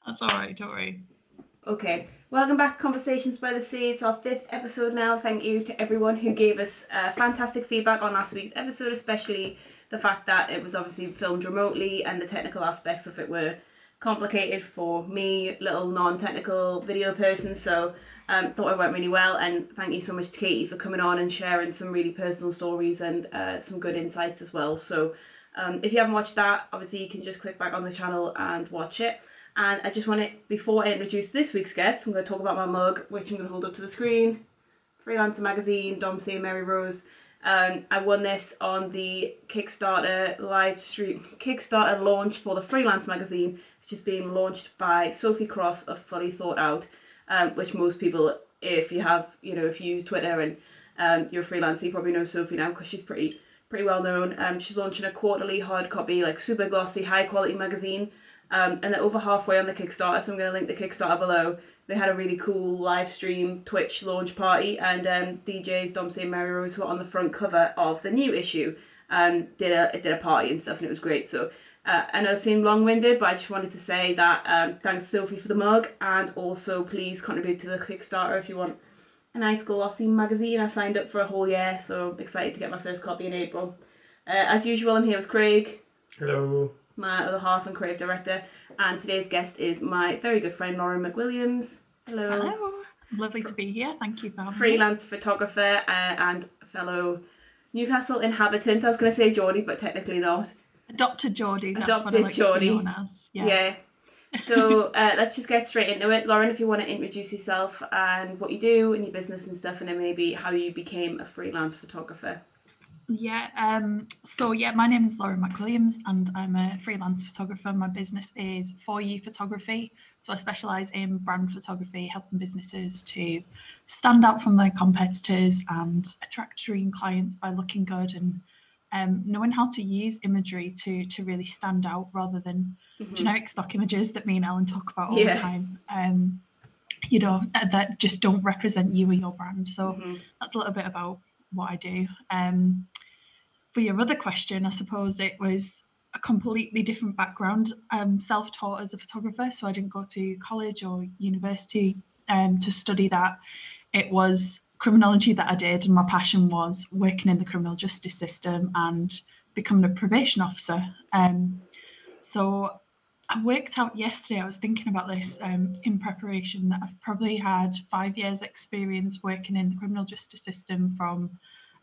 That's all right, don't worry. Okay, welcome back to Conversations by the Sea. It's our 5th episode now. Thank you to everyone who gave us fantastic feedback on last week's episode, especially the fact that it was obviously filmed remotely and the technical aspects of it were complicated for me, little non-technical video person. So thought it went really well, and thank you so much to Katie for coming on and sharing some really personal stories and some good insights as well. So if you haven't watched that, obviously you can just click back on the channel and watch it. And I just want to, before I introduce this week's guest, I'm going to talk about my mug, which I'm going to hold up to the screen. Freelancer magazine, Dom C and Mary Rose. I won this on the Kickstarter live stream, Kickstarter launch for the Freelance magazine, which is being launched by Sophie Cross of Fully Thought Out, which most people, if you use Twitter and you're a freelancer, you probably know Sophie now because she's pretty well known. She's launching a quarterly hard copy, like super glossy, high quality magazine. And they're over halfway on the Kickstarter, so I'm going to link the Kickstarter below. They had a really cool live stream Twitch launch party, and DJs Dom C and Mary Rose, who were on the front cover of the new issue, did a party and stuff, and it was great. So I know it seemed long-winded, but I just wanted to say that thanks Sophie for the mug, and also please contribute to the Kickstarter if you want a nice glossy magazine. I signed up for a whole year, so excited to get my first copy in April. As usual, I'm here with Craig. Hello. My other half and creative director, and today's guest is my very good friend Lauren McWilliams. Hello. Hello. Lovely to be here. Thank you for having me. Freelance photographer and fellow Newcastle inhabitant. I was going to say Geordie, but technically not. Adopted Geordie. That's Adopted what I like Geordie. to be known as. Yeah. So let's just get straight into it. Lauren, if you want to introduce yourself and what you do in your business and stuff, and then maybe how you became a freelance photographer. Yeah, my name is Lauren McWilliams and I'm a freelance photographer. My business is For You Photography. So I specialise in brand photography, helping businesses to stand out from their competitors and attract dream clients by looking good and knowing how to use imagery to really stand out rather than generic stock images that me and Ellen talk about all the time. That just don't represent you or your brand. So that's a little bit about what I do. For your other question, I suppose it was a completely different background. I'm self-taught as a photographer, so I didn't go to college or university to study that. It was criminology that I did, and my passion was working in the criminal justice system and becoming a probation officer. So I worked out yesterday, I was thinking about this in preparation, that I've probably had 5 years experience working in the criminal justice system, from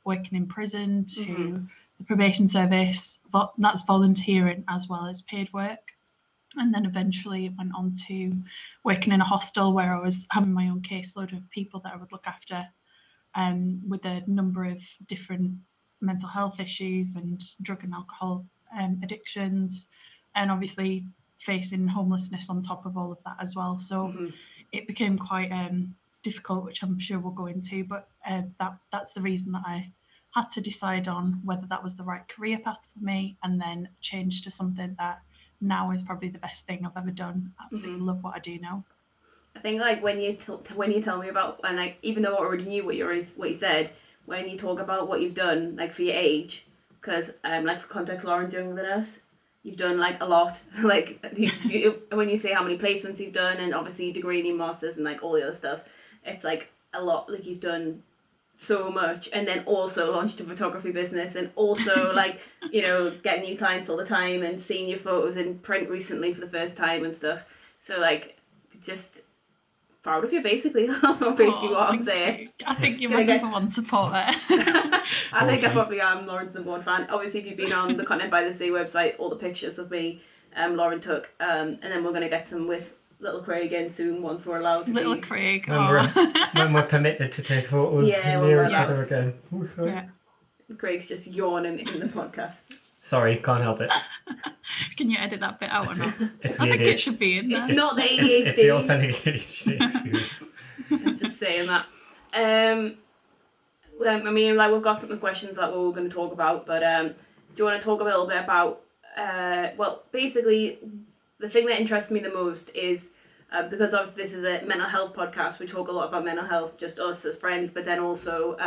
working in prison to the probation service. That's volunteering as well as paid work. And then eventually went on to working in a hostel where I was having my own caseload of people that I would look after with a number of different mental health issues and drug and alcohol addictions, and obviously facing homelessness on top of all of that as well. So it became quite difficult, which I'm sure we'll go into, but that's the reason that I had to decide on whether that was the right career path for me, and then change to something that now is probably the best thing I've ever done. Absolutely love what I do now. I think like when you tell me about, and like even though I already knew what you said, when you talk about what you've done like for your age, because like for context, Lauren's younger than us. You've done like a lot. Like when you say how many placements you've done, and obviously your degree and your masters and like all the other stuff, it's like a lot. Like you've done so much, and then also launched a photography business, and also like getting new clients all the time, and seeing your photos in print recently for the first time and stuff. So like just proud of you, basically. That's what I'm saying. I think you're my number one supporter. I think I probably am Lauren's number one fan. Obviously, if you've been on the Content by the Sea website, all the pictures of me Lauren took, and then we're going to get some with little Craig in soon once we're allowed to. Little Craig. When we're permitted to take photos near each other again. Yeah. Craig's just yawning in the podcast. Sorry, can't help it. Can you edit that bit out or not? I think it should be in there. It's not the ADHD. It's the authentic ADHD experience. It's just saying that. I mean, like we've got some questions that we're going to talk about, but do you want to talk a little bit about? Well, basically, the thing that interests me the most is because obviously this is a mental health podcast. We talk a lot about mental health, just us as friends, but then also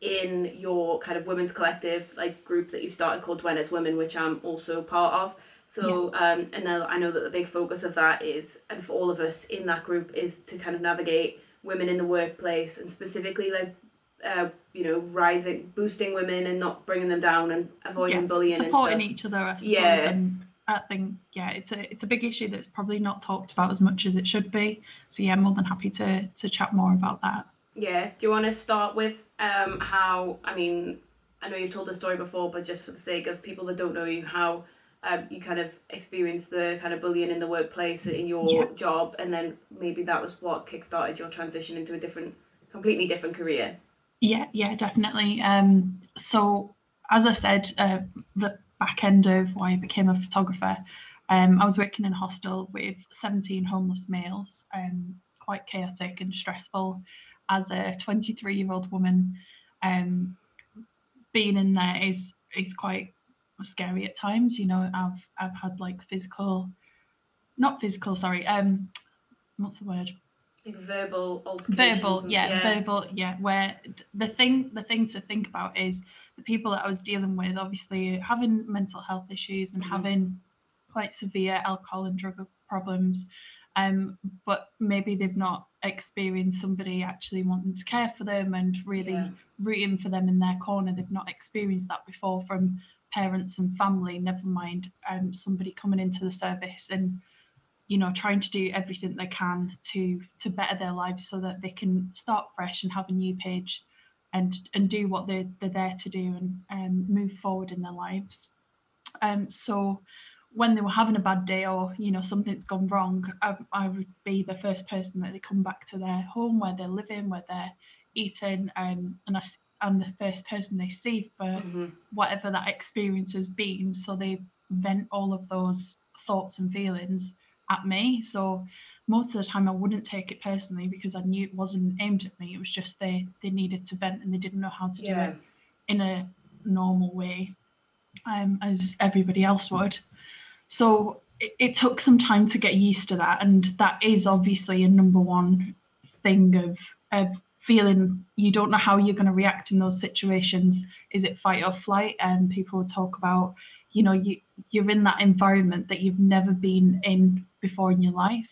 in your kind of women's collective like group that you started called Duenna's Women, which I'm also part of. So, and then I know that the big focus of that is, and for all of us in that group, is to kind of navigate women in the workplace, and specifically like, boosting women and not bringing them down, and avoiding bullying and supporting stuff. each other, I suppose. And I think, it's a big issue that's probably not talked about as much as it should be. So I'm more than happy to chat more about that. Yeah. Do you want to start with how, I mean, I know you've told the story before, but just for the sake of people that don't know you, how you kind of experienced the kind of bullying in the workplace in your job, and then maybe that was what kickstarted your transition into a completely different career. Yeah, definitely. So as I said, the back end of why I became a photographer, I was working in a hostel with 17 homeless males, quite chaotic and stressful. As a 23-year-old woman, being in there is quite scary at times. I've had like not physical, sorry. What's the word? Like verbal altercations. Verbal, where the thing to think about is the people that I was dealing with, obviously having mental health issues and having quite severe alcohol and drug problems, but maybe they've not experienced somebody actually wanting to care for them and really rooting for them in their corner. They've not experienced that before from parents and family, never mind somebody coming into the service and trying to do everything they can to better their lives so that they can start fresh and have a new page and do what they're there to do and move forward in their lives. So when they were having a bad day or something's gone wrong, I would be the first person that they come back to their home where they're living, where they're eating, and I'm the first person they see for whatever that experience has been. So they vent all of those thoughts and feelings at me. So most of the time I wouldn't take it personally because I knew it wasn't aimed at me. It was just they needed to vent and they didn't know how to do it in a normal way, as everybody else would. So it took some time to get used to that, and that is obviously a number one thing of feeling you don't know how you're going to react in those situations. Is it fight or flight? And people talk about, you're in that environment that you've never been in before in your life.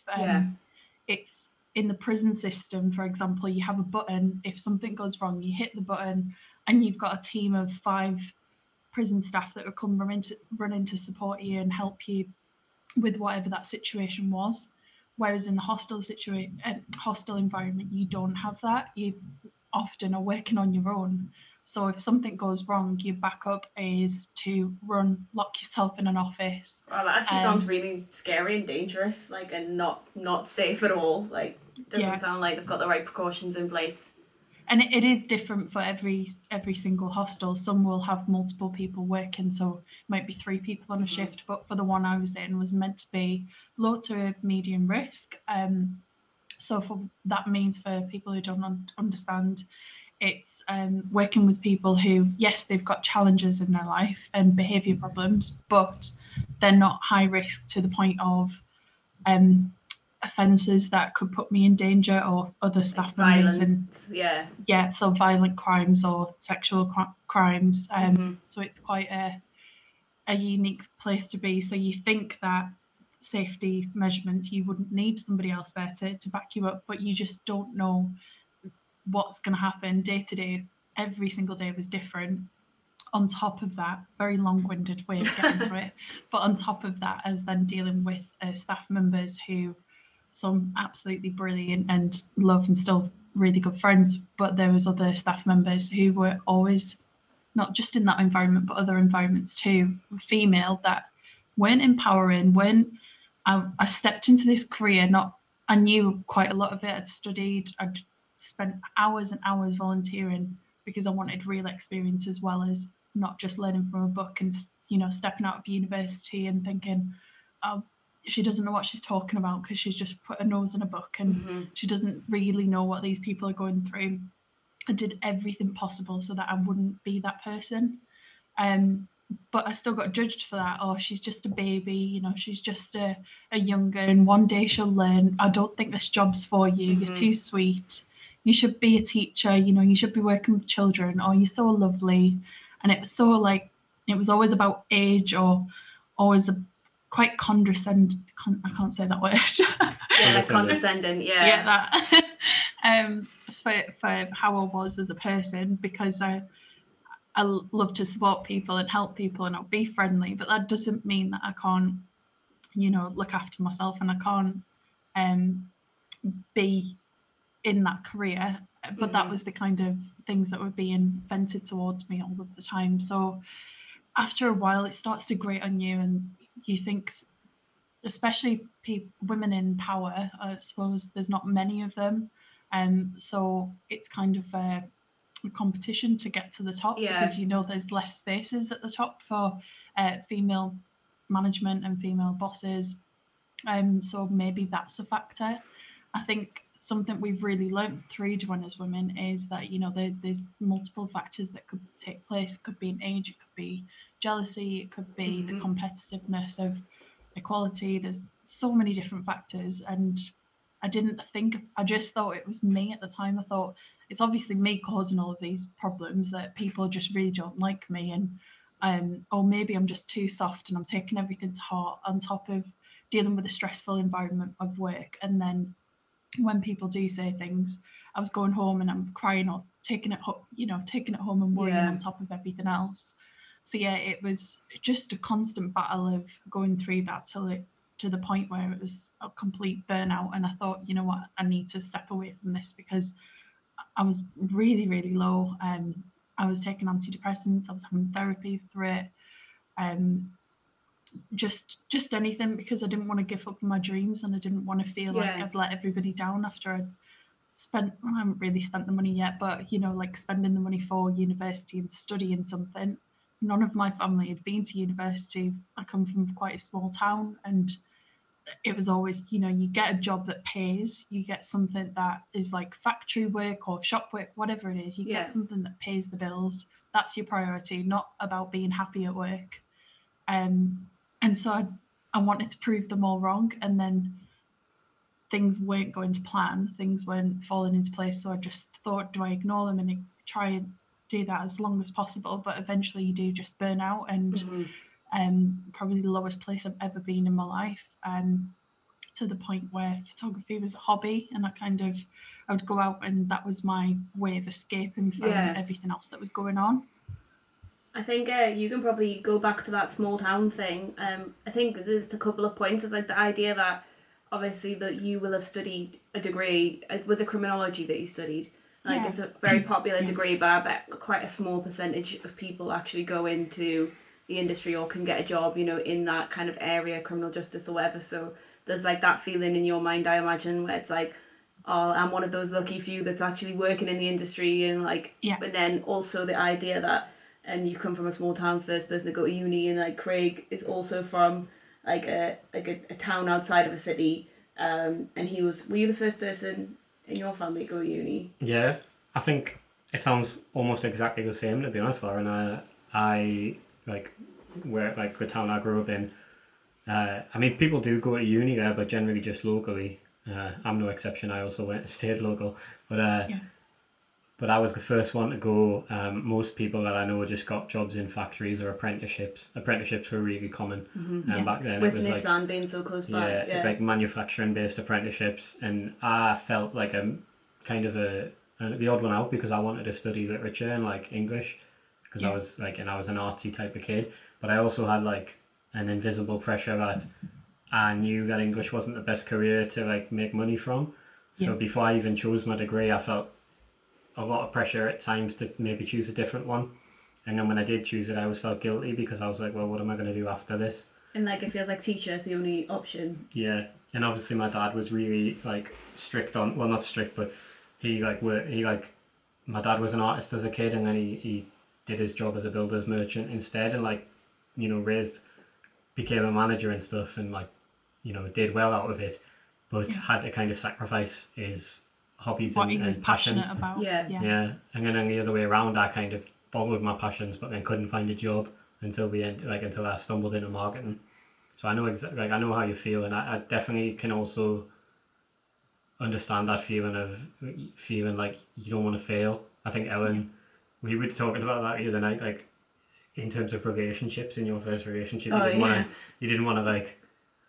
It's in the prison system, for example, you have a button. If something goes wrong, you hit the button and you've got a team of 5 prison staff that will come run in to support you and help you with whatever that situation was. Whereas in the hostel environment, you don't have that. You often are working on your own. So if something goes wrong, your backup is to lock yourself in an office. Wow, that actually sounds really scary and dangerous, and not safe at all. Doesn't sound like they've got the right precautions in place. And it is different for every single hostel. Some will have multiple people working, so it might be 3 people on a shift, but for the one I was in was meant to be low to medium risk. So that means for people who don't understand, it's working with people who, yes, they've got challenges in their life and behaviour problems, but they're not high risk to the point of offences that could put me in danger or other staff members. And so violent crimes or sexual crimes. So it's quite a unique place to be. So you think that safety measurements, you wouldn't need somebody else there to back you up, but you just don't know what's going to happen day to day. Every single day was different. On top of that, very long-winded way of getting to it, but on top of that, as then dealing with staff members who, some absolutely brilliant and love and still really good friends, but there was other staff members who were always, not just in that environment, but other environments too, female, that weren't empowering. When I stepped into this career, I knew quite a lot of it. I'd studied, I'd spent hours and hours volunteering because I wanted real experience as well as not just learning from a book and stepping out of university and thinking, oh, she doesn't know what she's talking about because she's just put her nose in a book and she doesn't really know what these people are going through. I did everything possible so that I wouldn't be that person. But I still got judged for that. Oh, she's just a baby, she's just a younger, and one day she'll learn. I don't think this job's for you. You're too sweet. You should be a teacher, you should be working with children, or you're so lovely. And it was so it was always about age or always quite condescending. I can't say that word. Yeah, like condescending. Yeah. That. For how I was as a person, because I love to support people and help people and I'll be friendly, but that doesn't mean that I can't, look after myself, and I can't be in that career. But that was the kind of things that were being vented towards me all of the time. So after a while, it starts to grate on you, and you think, especially women in power, I suppose there's not many of them, so it's kind of a competition to get to the top, because there's less spaces at the top for female management and female bosses, so maybe that's a factor. I think something we've really learnt through Duenna as women is that there's multiple factors that could take place. It could be an age, it could be jealousy, it could be the competitiveness of equality. There's so many different factors, and I just thought it was me at the time. I thought it's obviously me causing all of these problems, that people just really don't like me, and or maybe I'm just too soft and I'm taking everything to heart, on top of dealing with a stressful environment of work. And then when people do say things, I was going home and I'm crying, or taking it home and worrying on top of everything else. So it was just a constant battle of going through that to the point where it was a complete burnout. And I thought, you know what, I need to step away from this, because I was really, really low. I was taking antidepressants, I was having therapy through it. Just anything, because I didn't want to give up on my dreams, and I didn't want to feel like I'd let everybody down after I haven't really spent the money yet, but like spending the money for university and studying something. None of my family had been to university. I come from quite a small town, and it was always, you get a job that pays, you get something that is like factory work or shop work, whatever it is, you get something that pays the bills. That's your priority, not about being happy at work. And so I wanted to prove them all wrong, and then things weren't going to plan, things weren't falling into place. So I just thought, do I ignore them and try and do that as long as possible? But eventually you do just burn out, and probably the lowest place I've ever been in my life, to the point where photography was a hobby, and I would go out, and that was my way of escaping from everything else that was going on. I think you can probably go back to that small town thing. I think there's a couple of points. It's like the idea that obviously that you will have studied a degree. It was a criminology that you studied. Like it's a very popular degree, but I bet quite a small percentage of people actually go into the industry or can get a job, in that kind of area, criminal justice or whatever. So there's like that feeling in your mind, I imagine, where it's like, oh, I'm one of those lucky few that's actually working in the industry, and but then also the idea that, and you come from a small town, first person to go to uni, and like Craig is also from like a town outside of a city, and were you the first person in your family to go to uni? Yeah, I think it sounds almost exactly the same, to be honest, Laura. And where the town I grew up in, I mean, people do go to uni there, but generally just locally. I'm no exception. I also stayed local, but I was the first one to go. Most people that I know just got jobs in factories or apprenticeships. Apprenticeships were really common back then. With it was Nissan being so close by. Like manufacturing-based apprenticeships, and I felt like I'm kind of the odd one out, because I wanted to study literature and like English, because I was an artsy type of kid. But I also had like an invisible pressure that I knew that English wasn't the best career to like make money from. So before I even chose my degree, I felt a lot of pressure at times to maybe choose a different one. And then when I did choose it, I always felt guilty, because I was like, well, what am I going to do after this? And like it feels like teacher is the only option. Yeah, and obviously my dad was really like strict on, well, not strict, but my dad was an artist as a kid, and then he did his job as a builder's merchant instead, and became a manager and stuff, and did well out of it, but had to kind of sacrifice his hobbies what he and was passions. passionate about. Yeah, and then the other way around, I kind of followed my passions, but then couldn't find a job until until I stumbled into marketing. So I know I know how you feel, and I definitely can also understand that feeling of feeling like you don't want to fail. I think Ellen, we were talking about that the other night, like in terms of relationships, in your first relationship, you didn't want to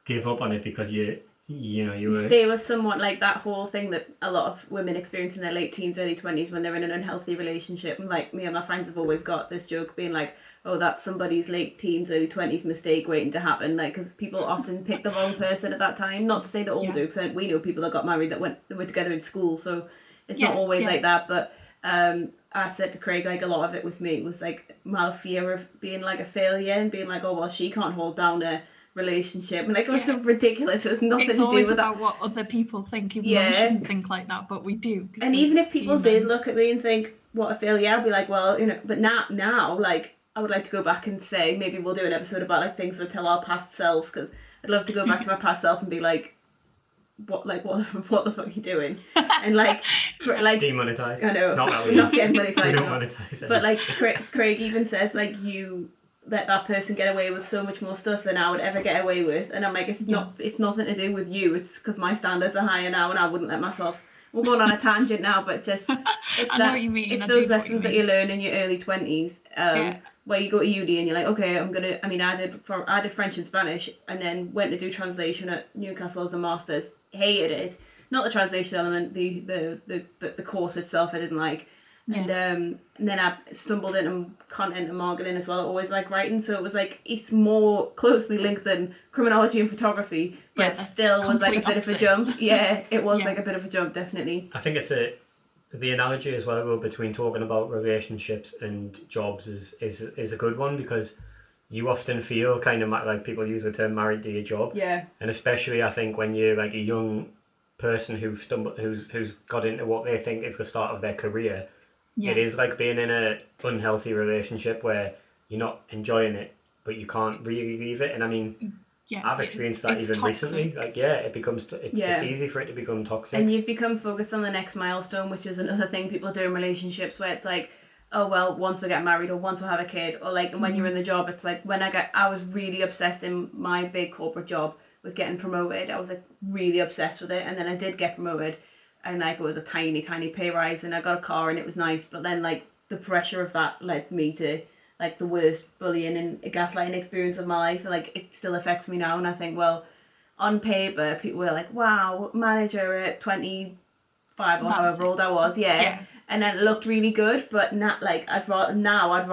give up on it because you were... Stay with someone, like that whole thing that a lot of women experience in their late teens, early 20s when they're in an unhealthy relationship. And like me and my friends have always got this joke being like, oh, that's somebody's late teens, early 20s mistake waiting to happen. Like, because people often pick the wrong person at that time. Not to say that all do, because we know people that got married that were together in school, so it's not always like that. But I said to Craig, like, a lot of it with me was like my fear of being like a failure and being like, oh, well, she can't hold down a relationship. And like, it was so ridiculous. It was nothing to do with about what other people think, even though we shouldn't think like that, but we do. And even if people did look at me and think, what a failure, I'd be like, well, but now, like, I would like to go back and say, maybe we'll do an episode about like things we'll tell our past selves, because I'd love to go back to my past self and be like, what the fuck are you doing? And like demonetized. I know, not that we're not getting monetized. We don't monetize it. But like Craig even says, like, you let that person get away with so much more stuff than I would ever get away with, and I'm like, it's nothing to do with you. It's because my standards are higher now, and I wouldn't let myself. We're going on a tangent now, but just it's know what you mean. It's those lessons that you learn in your early 20s. Where you go to uni and you're like, okay, I did French and Spanish, and then went to do translation at Newcastle as a master's. Hated it. Not the translation element, the course itself I didn't like. And then I stumbled into content and marketing as well. I always like writing, so it was like, it's more closely linked than criminology and photography, but it still was like a bit of a jump. Yeah, it was like a bit of a jump, definitely. I think it's the analogy as well between talking about relationships and jobs is a good one, because you often feel kind of like, people use the term married to your job. Yeah. And especially I think when you're like a young person who's got into what they think is the start of their career, it is like being in a unhealthy relationship where you're not enjoying it, but you can't really leave it. And I mean, I've experienced that even toxic. Recently. Like, it becomes it's easy for it to become toxic. And you've become focused on the next milestone, which is another thing people do in relationships, where it's like, oh, well, once we get married or once we have a kid, or like, and when you're in the job, it's like, I was really obsessed in my big corporate job with getting promoted. I was like really obsessed with it, and then I did get promoted, and like, it was a tiny pay rise, and I got a car, and it was nice, but then like the pressure of that led me to like the worst bullying and gaslighting experience of my life, and like it still affects me now. And I think, well, on paper people were like, wow, manager at 25 or however old I was, and then it looked really good, but not like now I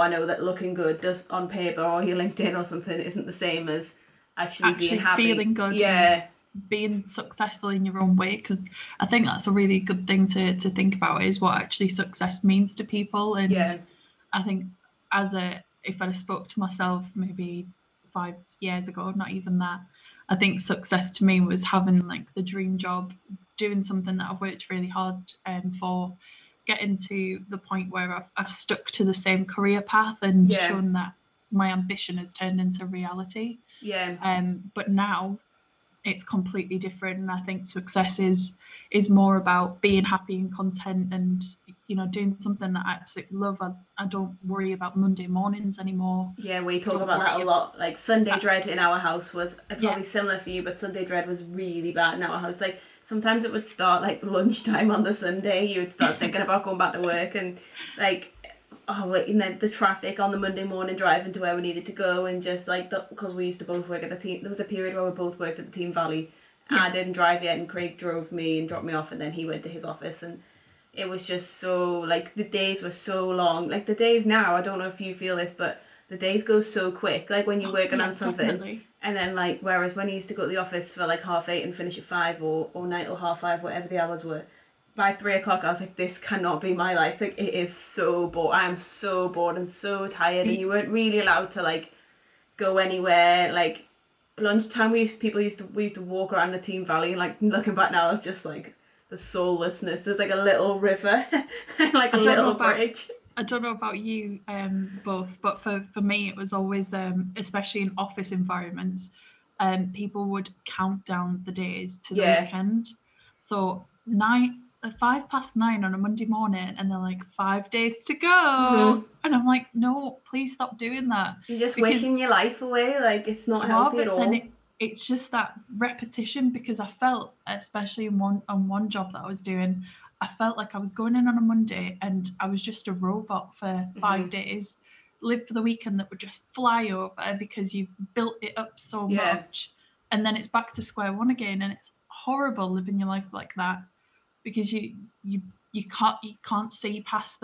know that looking good does on paper or your LinkedIn or something isn't the same as actually being happy, feeling good, being successful in your own way. Because I think that's a really good thing to think about, is what actually success means to people. And I think if I'd spoke to myself maybe 5 years ago, not even that, I think success to me was having like the dream job, doing something that I've worked really hard for, getting to the point where I've stuck to the same career path and shown that my ambition has turned into reality. But now it's completely different, and I think success is more about being happy and content, and doing something that I absolutely love. I don't worry about Monday mornings anymore. We talk about that a lot. Like Sunday dread in our house was probably similar for you, but Sunday dread was really bad in our house. Like sometimes it would start like lunchtime on the Sunday. You would start thinking about going back to work, and like, and then the traffic on the Monday morning driving to where we needed to go, and just like, because we used to both work at the team, there was a period where we both worked at the Team Valley. I didn't drive yet, and Craig drove me and dropped me off, and then he went to his office, and it was just so, like, the days were so long. Like the days now, I don't know if you feel this, but the days go so quick, like when you're working on something. Definitely. And then like, whereas when you used to go to the office for like 8:30 and finish at 5 or 9 till 5:30, whatever the hours were, by 3 o'clock I was like, this cannot be my life. Like, it is so bored. I am so bored and so tired. And you weren't really allowed to like go anywhere. Like lunchtime, we used to walk around the Team Valley, and like looking back now, it's just like the soullessness. There's like a little river and like a little bridge. I don't know about you both, but for me it was always, especially in office environments, people would count down the days to the weekend. So 9:05 on a Monday morning, and they're like, 5 days to go, and I'm like, no, please stop doing that. You're just wishing your life away. Like, it's not healthy at all. It's just that repetition, because I felt, especially on one job that I was doing, I felt like I was going in on a Monday and I was just a robot for 5 days, live for the weekend that would just fly over because you've built it up so much, and then it's back to square one again, and it's horrible living your life like that because you can't see past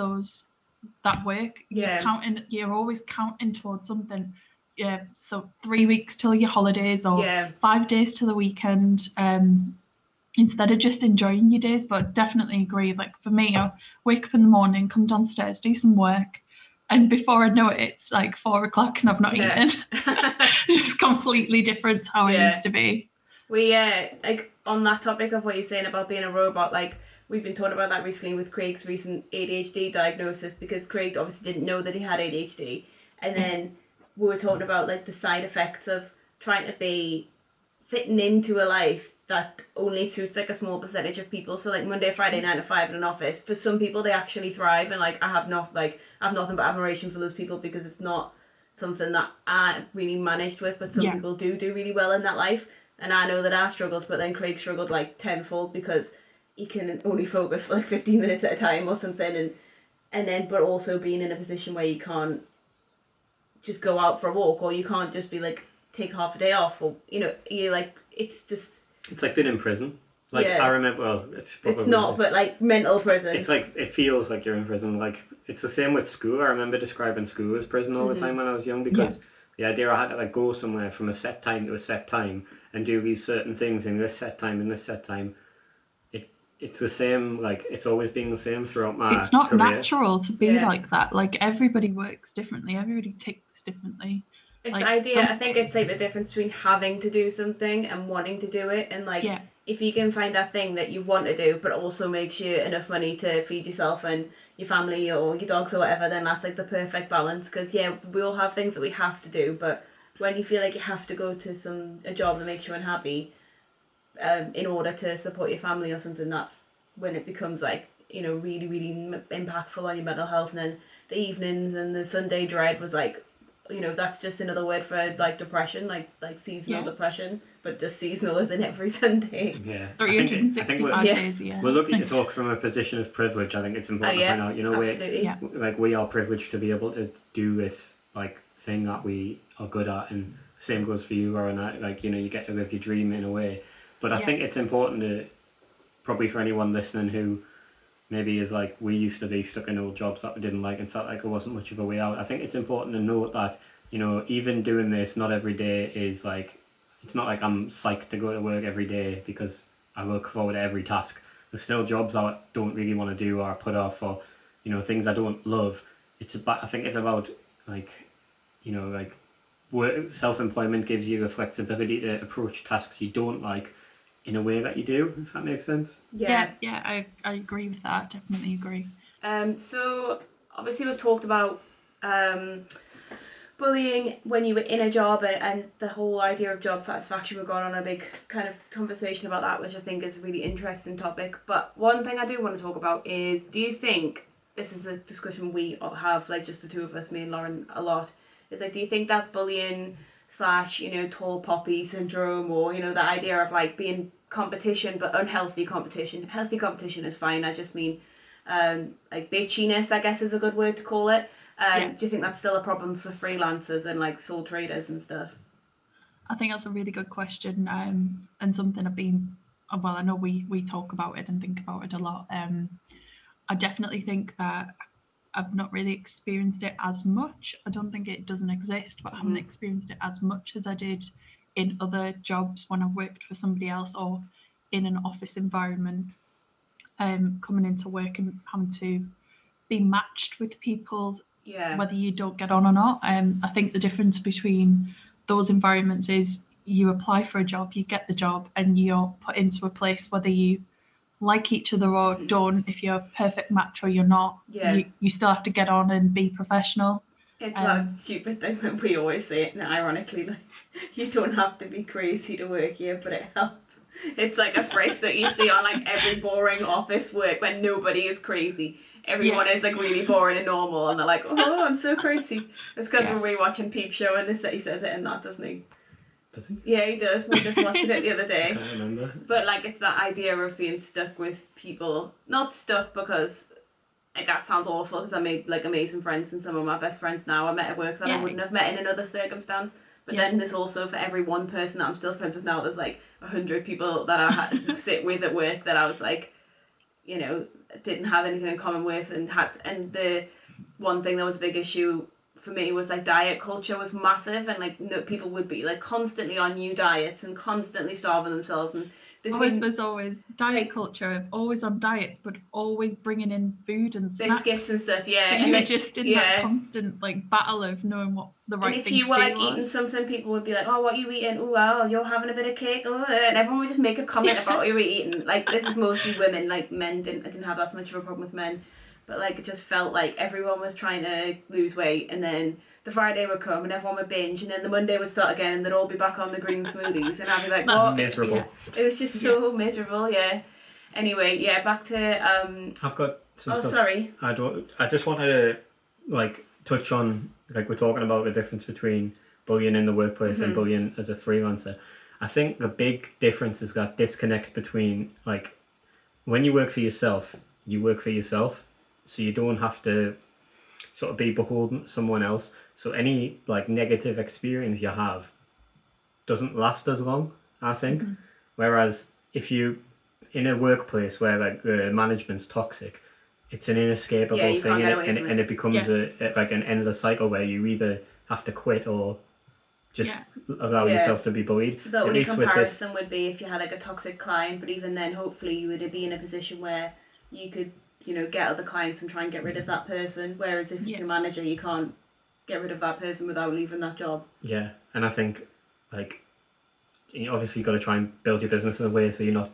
that work. You're always counting towards something. Yeah, so 3 weeks till your holidays or 5 days till the weekend. Instead of just enjoying your days. But definitely agree. Like for me, I wake up in the morning, come downstairs, do some work, and before I know it, it's like 4 o'clock and I've not eaten. It's completely different to how I used to be. We like on that topic of what you're saying about being a robot, like we've been talking about that recently with Craig's recent ADHD diagnosis, because Craig obviously didn't know that he had ADHD, and then we were talking about like the side effects of trying to be fitting into a life that only suits like a small percentage of people. So like Monday, Friday, 9 to 5 in an office. For some people, they actually thrive, and like I have nothing but admiration for those people, because it's not something that I really managed with. But some people do really well in that life, and I know that I struggled. But then Craig struggled like tenfold because he can only focus for like 15 minutes at a time or something, and then but also being in a position where you can't just go out for a walk, or you can't just be like take half a day off, or you're like it's like being in prison. Like I remember, well, it's not, but like mental prison. It's like it feels like you're in prison. Like it's the same with school. I remember describing school as prison all the time when I was young, because the idea I had to like go somewhere from a set time to a set time and do these certain things in this set time, It's the same, like it's always been the same throughout my It's not career. natural to be like that. Like everybody works differently. Everybody ticks differently. It's like the idea. I think it's like the difference between having to do something and wanting to do it, and like if you can find that thing that you want to do, but also makes you enough money to feed yourself and your family or your dogs or whatever, then that's like the perfect balance. Because we all have things that we have to do, but when you feel like you have to go to a job that makes you unhappy, in order to support your family or something, that's when it becomes like really really impactful on your mental health. And then the evenings and the Sunday dread was like, that's just another word for like depression, like seasonal depression, but just seasonal as in every Sunday. I think we're lucky to talk from a position of privilege. I think it's important to point out, we are privileged to be able to do this like thing that we are good at, and same goes for you, Lauren. You get to live your dream in a way. But I think it's important to, probably for anyone listening who maybe is like we used to be, stuck in old jobs that we didn't like and felt like there wasn't much of a way out. I think it's important to note that, even doing this, not every day is like, it's not like I'm psyched to go to work every day because I look forward to every task. There's still jobs I don't really want to do or put off, or, things I don't love. I think it's about self-employment gives you the flexibility to approach tasks you don't like in a way that you do, if that makes sense. I agree with that. Definitely agree. So obviously we've talked about bullying when you were in a job, and the whole idea of job satisfaction. We're going on a big kind of conversation about that, which I think is a really interesting topic. But one thing I do want to talk about is, do you think, this is a discussion we all have, like just the two of us, me and Lauren, a lot, is like, do you think that bullying / tall poppy syndrome, or the idea of like being competition but unhealthy competition? Healthy competition is fine. I just mean like bitchiness, I guess is a good word to call it. Do you think that's still a problem for freelancers and like sole traders and stuff? I think that's a really good question, and something I know we talk about it and think about it a lot. I definitely think that I've not really experienced it as much. I don't think it doesn't exist, but I haven't experienced it as much as I did in other jobs when I worked for somebody else, or in an office environment, coming into work and having to be matched with people, whether you don't get on or not. I think the difference between those environments is you apply for a job, you get the job, and you're put into a place whether you like each other or don't. If you're a perfect match or you're not, you still have to get on and be professional. It's that stupid thing that we always say, and ironically, like, you don't have to be crazy to work here, but it helps. It's like a phrase that you see on like every boring office work when nobody is crazy. Everyone is like really boring and normal, and they're like, oh, I'm so crazy. It's because we're rewatching Peep Show, and he says it in that, doesn't he? Does he? Yeah, he does. We just watched it the other day. I can't remember. But like, it's that idea of being stuck with people. Not stuck because like, that sounds awful because I made like amazing friends and some of my best friends now I met at work that I wouldn't have met in another circumstance. But then there's also, for every one person that I'm still friends with now, there's like 100 people that I had to sit with at work that I was like, you know, didn't have anything in common with, and the one thing that was a big issue for me was like diet culture was massive, and like people would be like constantly on new diets and constantly starving themselves, and was always diet culture, always on diets, but always bringing in food and snacks. Biscuits and stuff, yeah. So and you were just in that constant like battle of knowing what the right thing to do was. And if you were like eating something, people would be like, "Oh, what are you eating? Oh, wow, you're having a bit of cake." Oh, and everyone would just make a comment about what you were eating. Like, this is mostly women. Like, men didn't have that much of a problem with men, but like it just felt like everyone was trying to lose weight, and then the Friday would come and everyone would binge, and then the Monday would start again and they'd all be back on the green smoothies, and I'd be like, what? Miserable. Yeah. It was just so miserable, yeah. Anyway, yeah, back to I've got some stuff. Sorry. I just wanted to like touch on, like, we're talking about the difference between bullying in the workplace and bullying as a freelancer. I think the big difference is that disconnect between, like, when you work for yourself, so you don't have to sort of be beholden to someone else. So any like negative experience you have doesn't last as long, I think. Whereas if you in a workplace where like the management's toxic, it's an inescapable thing, and it becomes like an endless cycle where you either have to quit or just allow yourself to be bullied. The only comparison would be if you had like a toxic client, but even then hopefully you would be in a position where you could, you know, get other clients and try and get rid of that person, whereas if it's your manager, you can't get rid of that person without leaving that job. Yeah, and I think, like, you obviously got to try and build your business in a way so you're not,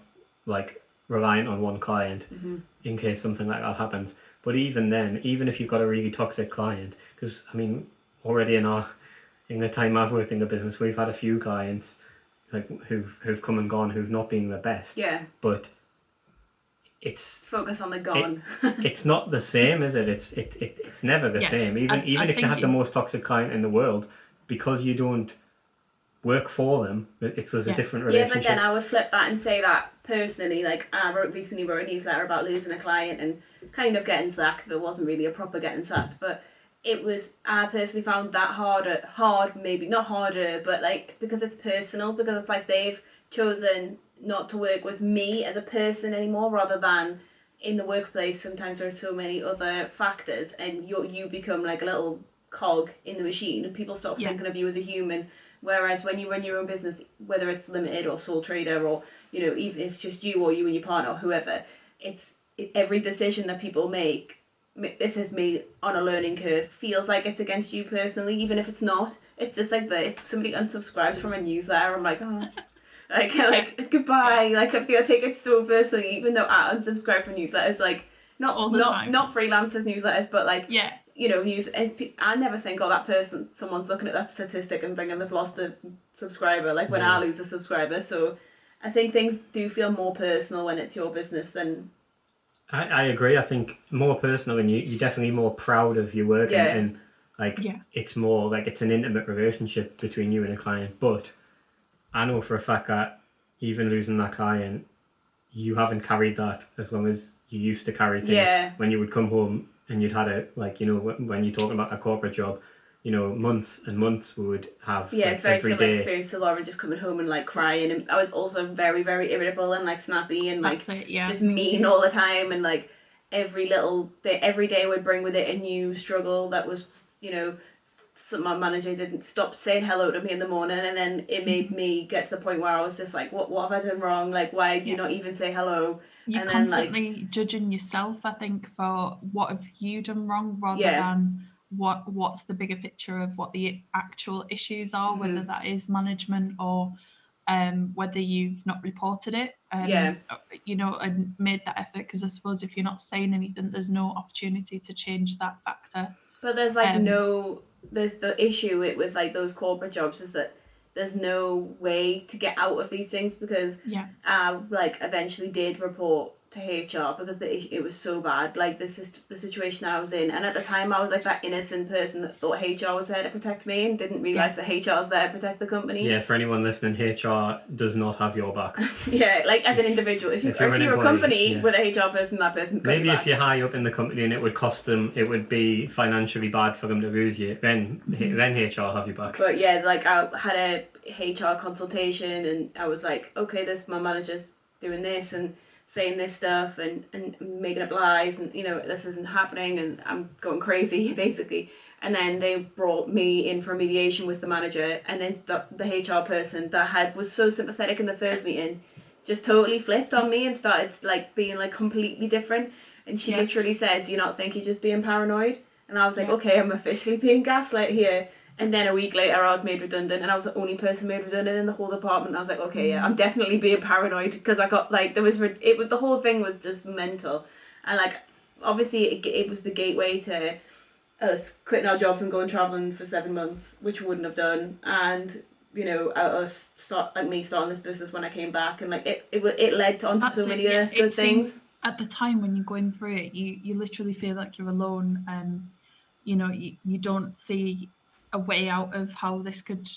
like, reliant on one client in case something like that happens. But even then, even if you've got a really toxic client, because, I mean, already in the time I've worked in the business, we've had a few clients, like, who've come and gone, who've not been the best. Yeah. But it's focus on the gone. It's not the same, is it? It's never the same. Even if you had the most toxic client in the world, because you don't work for them, there's a different relationship. Yeah, but then I would flip that and say that personally, like, I recently wrote a newsletter about losing a client and kind of getting sacked, but it wasn't really a proper getting sacked, but I personally found that hard, maybe not harder, but like, because it's personal, because it's like they've chosen not to work with me as a person anymore, rather than in the workplace. Sometimes there are so many other factors, and you become like a little cog in the machine, and people stop thinking of you as a human. Whereas when you run your own business, whether it's limited or sole trader, or, you know, even if it's just you or you and your partner or whoever, every decision that people make, this is me on a learning curve, feels like it's against you personally, even if it's not. It's just like if somebody unsubscribes from a newsletter, I'm like, oh. Like goodbye. Like, I take it so personally, even though I unsubscribe from newsletters, like not freelancers newsletters, but like you know, I never think, oh, that person, someone's looking at that statistic and thinking they've lost a subscriber. Like when I lose a subscriber, so I think things do feel more personal when it's your business than. I agree. I think more personal, and you're definitely more proud of your work, and it's more like it's an intimate relationship between you and a client, but. I know for a fact that even losing that client, you haven't carried that as long as you used to carry things. Yeah. When you would come home and you'd had it, like, you know, when you're talking about a corporate job, you know, months and months we would have. Yeah, like, very similar experience to Laura, just coming home and like crying. And I was also very, very irritable and like snappy and like just mean all the time. And like every day would bring with it a new struggle that was, you know, my manager didn't stop saying hello to me in the morning, and then it made me get to the point where I was just like, what have I done wrong? Like, why do you not even say hello? You're and constantly then, like, judging yourself, I think, for what have you done wrong, rather than what's the bigger picture of what the actual issues are, whether that is management or whether you've not reported it, you know, and made that effort, because I suppose if you're not saying anything, there's no opportunity to change that factor. But there's like there's the issue with like those corporate jobs is that there's no way to get out of these things, because I like eventually did report to HR because it was so bad. Like, this is the situation I was in, and at the time I was like that innocent person that thought HR was there to protect me and didn't realise that HR is there to protect the company. Yeah, for anyone listening, HR does not have your back. Yeah, like as an individual, if you're a company with a HR person, that person's got maybe your if you're high up in the company and it would cost them, it would be financially bad for them to lose you, then HR have your back. But yeah, like I had a HR consultation and I was like, okay, my manager's doing this and saying this stuff and making up lies and, you know, this isn't happening and I'm going crazy basically. And then they brought me in for mediation with the manager, and then the HR person that was so sympathetic in the first meeting just totally flipped on me and started like being like completely different. And she literally said, "Do you not think you're just being paranoid?" And I was like, okay, I'm officially being gaslit here. And then a week later, I was made redundant, and I was the only person made redundant in the whole department. I was like, okay, yeah, I'm definitely being paranoid because I got like the whole thing was just mental, and like obviously it was the gateway to us quitting our jobs and going traveling for 7 months, which we wouldn't have done, and you know us starting this business when I came back, and like it led to onto so many other good things. At the time when you're going through it, you literally feel like you're alone, and you know you don't see a way out of how this could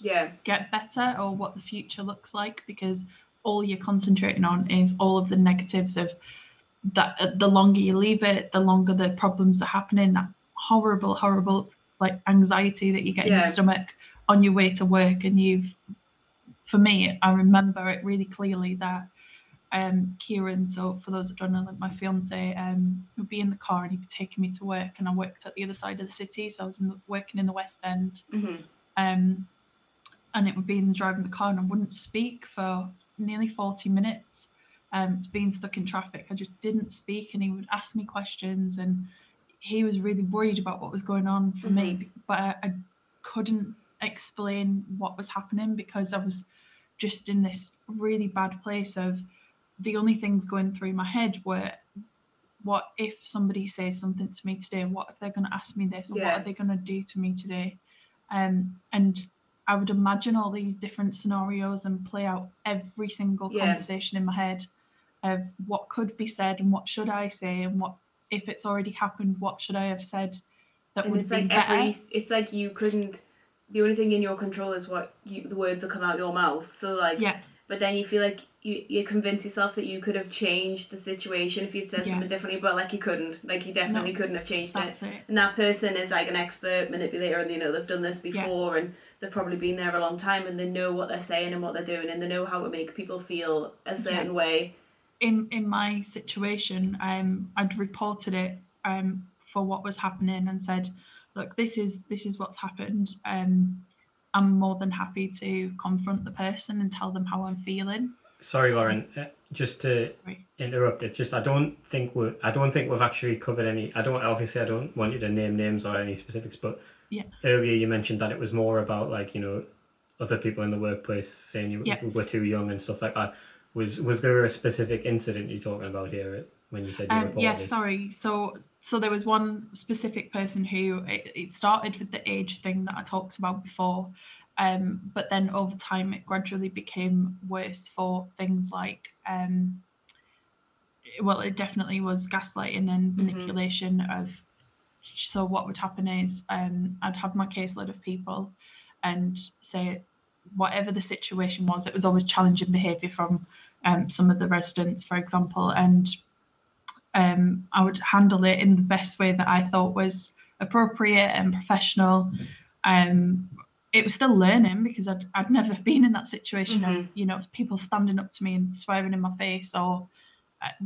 get better or what the future looks like, because all you're concentrating on is all of the negatives of that. The longer you leave it, the longer the problems are happening, that horrible like anxiety that you get in your stomach on your way to work. And for me, I remember it really clearly that Kieran, so for those that don't know, like my fiance, would be in the car and he'd be taking me to work, and I worked at the other side of the city, so I was working in the West End. And it would be in driving the car, and I wouldn't speak for nearly 40 minutes, being stuck in traffic. I just didn't speak, and he would ask me questions, and he was really worried about what was going on for me, but I couldn't explain what was happening because I was just in this really bad place of the only things going through my head were, what if somebody says something to me today? What if they're going to ask me this? Or what are they going to do to me today? And I would imagine all these different scenarios and play out every single conversation in my head of what could be said and what should I say, and what if it's already happened, what should I have said that would be better? It's like you couldn't. The only thing in your control is the words that come out your mouth. So like, but then you feel like you convince yourself that you could have changed the situation if you'd said something differently, but like you couldn't. Like you definitely couldn't have changed it. And that person is like an expert manipulator, and you know they've done this before, and they've probably been there a long time, and they know what they're saying and what they're doing, and they know how to make people feel a certain way. In my situation, I'd reported it for what was happening and said, look, this is what's happened. I'm more than happy to confront the person and tell them how I'm feeling. Sorry, Lauren, just to interrupt. It's just I don't think we've actually covered any. I don't want you to name names or any specifics, but earlier you mentioned that it was more about like, you know, other people in the workplace saying you were too young and stuff like that. Was there a specific incident you're talking about here when you said you reported? Yeah, sorry. So there was one specific person who it started with the age thing that I talked about before, but then over time it gradually became worse for things like, well, it definitely was gaslighting and manipulation of. So what would happen is I'd have my caseload of people and say whatever the situation was, it was always challenging behaviour from some of the residents, for example, and I would handle it in the best way that I thought was appropriate and professional. It was still learning because I'd never been in that situation of, you know, people standing up to me and swearing in my face or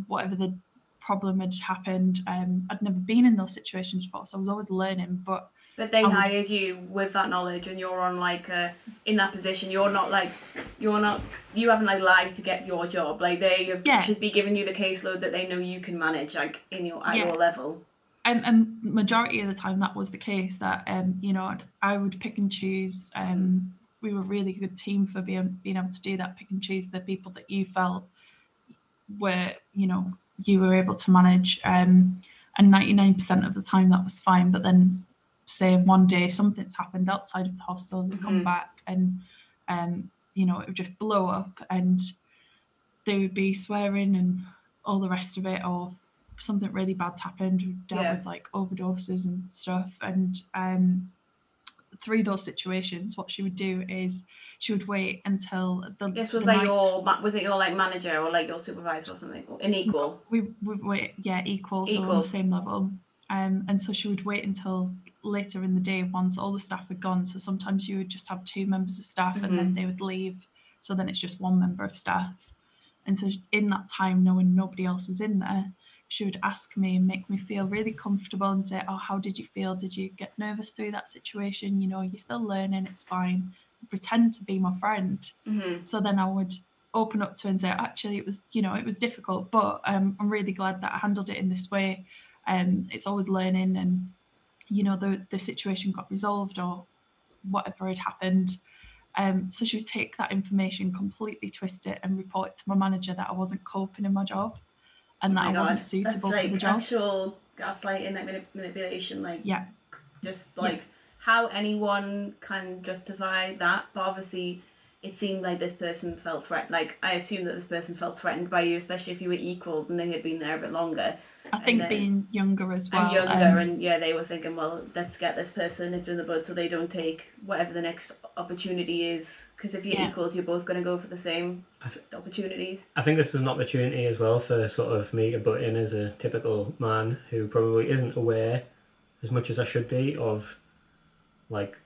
whatever the problem had happened. I'd never been in those situations before, so I was always learning. But they hired you with that knowledge, and you're on like in that position. You haven't like lied to get your job. Like they should be giving you the caseload that they know you can manage, like at your level. And majority of the time that was the case. That you know, I would pick and choose. We were a really good team for being able to do that. Pick and choose the people that you felt were, you know, you were able to manage. And 99% of the time that was fine. But then, say one day something's happened outside of the hostel, they come back and you know, it would just blow up, and they would be swearing and all the rest of it, or something really bad's happened. We've dealt with like overdoses and stuff, and through those situations, what she would do is she would wait until the. This was like was it your like manager or like your supervisor or something? An equal? We wait, yeah, equal, so on the same level. And so she would wait until later in the day once all the staff had gone. So sometimes you would just have 2 members of staff and then they would leave. So then it's just 1 member of staff. And so in that time, knowing nobody else is in there, she would ask me and make me feel really comfortable and say, oh, how did you feel? Did you get nervous through that situation? You know, you're still learning, it's fine. Pretend to be my friend. So then I would open up to her and say, actually, it was, you know, it was difficult, but I'm really glad that I handled it in this way. It's always learning, and, you know, the situation got resolved or whatever had happened. So she would take that information, completely twist it, and report it to my manager that I wasn't coping in my job and that I wasn't suitable for the job. Actual gaslighting, like manipulation, like just like how anyone can justify that. But obviously, it seemed like this person felt threatened. Like I assume that this person felt threatened by you, especially if you were equals and they had been there a bit longer. I think being younger as well. And they were thinking, well, let's get this person nipped in the bud so they don't take whatever the next opportunity is. Because if you're equals, you're both going to go for the same opportunities. I think this is an opportunity as well for sort of me to butt in as a typical man who probably isn't aware as much as I should be of, like,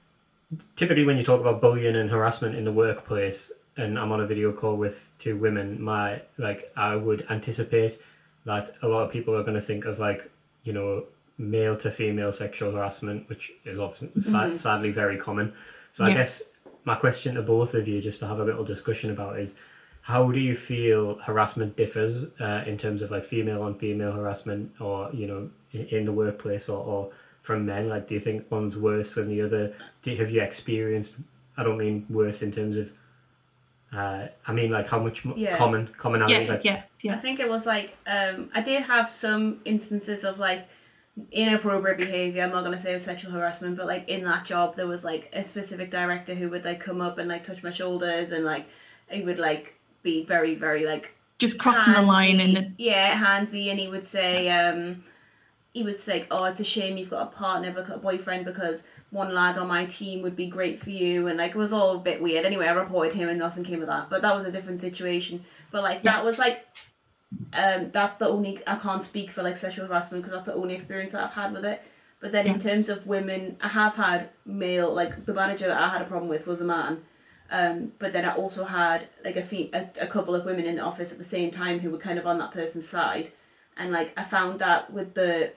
typically when you talk about bullying and harassment in the workplace and I'm on a video call with 2 women, I would anticipate that a lot of people are going to think of, like, you know, male to female sexual harassment, which is often sadly very common. So I guess my question to both of you, just to have a little discussion about, is how do you feel harassment differs in terms of like female on female harassment, or, you know, in the workplace, or from men? Like, do you think one's worse than the other? Have you experienced, I don't mean worse in terms of I mean, like, how much commonality? I think it was like I did have some instances of like inappropriate behaviour. I'm not gonna say it was sexual harassment, but like in that job there was like a specific director who would like come up and like touch my shoulders, and like he would like be very, very like just crossing the line handsy, and he would say oh, it's a shame you've got a boyfriend, because one lad on my team would be great for you, and like it was all a bit weird. Anyway, I reported him and nothing came of that, but that was a different situation. But like that was like that's the only, I can't speak for like sexual harassment because that's the only experience that I've had with it. But then in terms of women, I have had male, like the manager that I had a problem with was a man, but then I also had like a couple of women in the office at the same time who were kind of on that person's side. And like I found that with the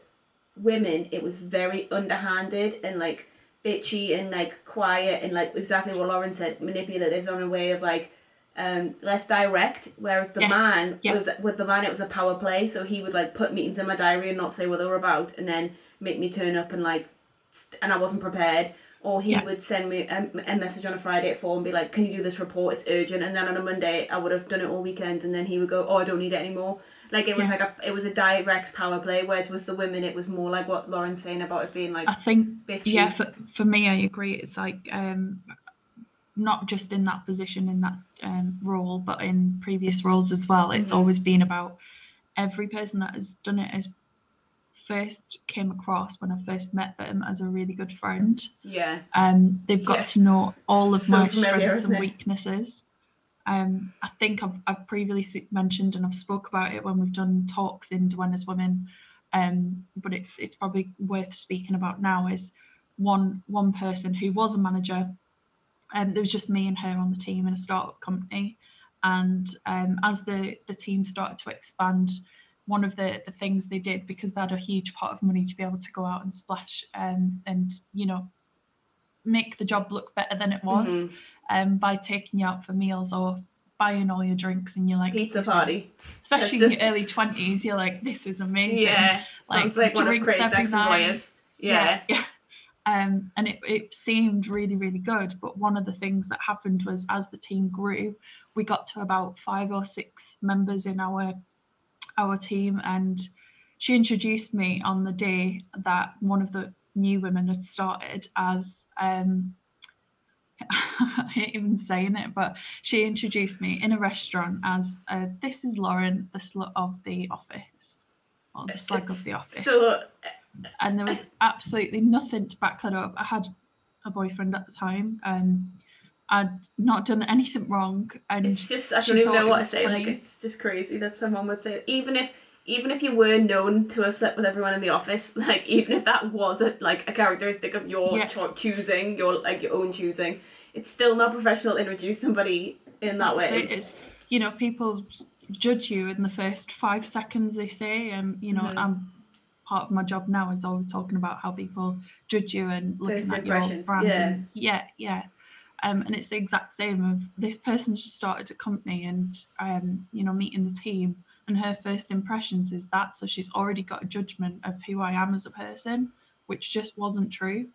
women, it was very underhanded and like bitchy and like quiet and like exactly what Lauren said, manipulative on a way of like less direct. Whereas the man was with the man, it was a power play. So he would like put meetings in my diary and not say what they were about, and then make me turn up and like and I wasn't prepared. Or he would send me a message on a Friday at 4 and be like, can you do this report, it's urgent. And then on a Monday I would have done it all weekend, and then he would go, oh, I don't need it anymore. Like it was it was a direct power play, whereas with the women it was more like what Lauren's saying about it being like, I think bitchy. For me, I agree. It's like not just in that position, in that role, but in previous roles as well. It's always been about every person that has done it has first came across when I first met them as a really good friend. They've got to know all of my strengths and weaknesses. I think I've previously mentioned, and I've spoke about it when we've done talks in Duenna's Women, but it's probably worth speaking about now, is one person who was a manager. There was just me and her on the team in a startup company, and as the team started to expand, one of the things they did, because they had a huge pot of money to be able to go out and splash and you know, make the job look better than it was, by taking you out for meals or buying all your drinks, and you're like, pizza party, especially in your early 20s, you're like, this is amazing. Sounds like one of Craig's ex-employers. And it seemed really, really good. But one of the things that happened was, as the team grew, we got to about 5 or 6 members in our team, and she introduced me on the day that one of the new women had started as I hate even saying it, but she introduced me in a restaurant as this is Lauren, the slut of the office, or the slag of the office. So, and there was absolutely nothing to back that up. I had a boyfriend at the time, and I'd not done anything wrong, and it's just, I don't even know what to say. Like, it's just crazy that someone would say, even if you were known to have slept with everyone in the office, like, even if that was a characteristic of your choosing, your own choosing, it's still not professional to introduce somebody in that way. It's, people judge you in the first 5 seconds they say, and I'm part of my job now is always talking about how people judge you and looking First at your brand. Yeah. And it's the exact same of this person just started a company and meeting the team, and her first impressions is that, so she's already got a judgment of who I am as a person, which just wasn't true.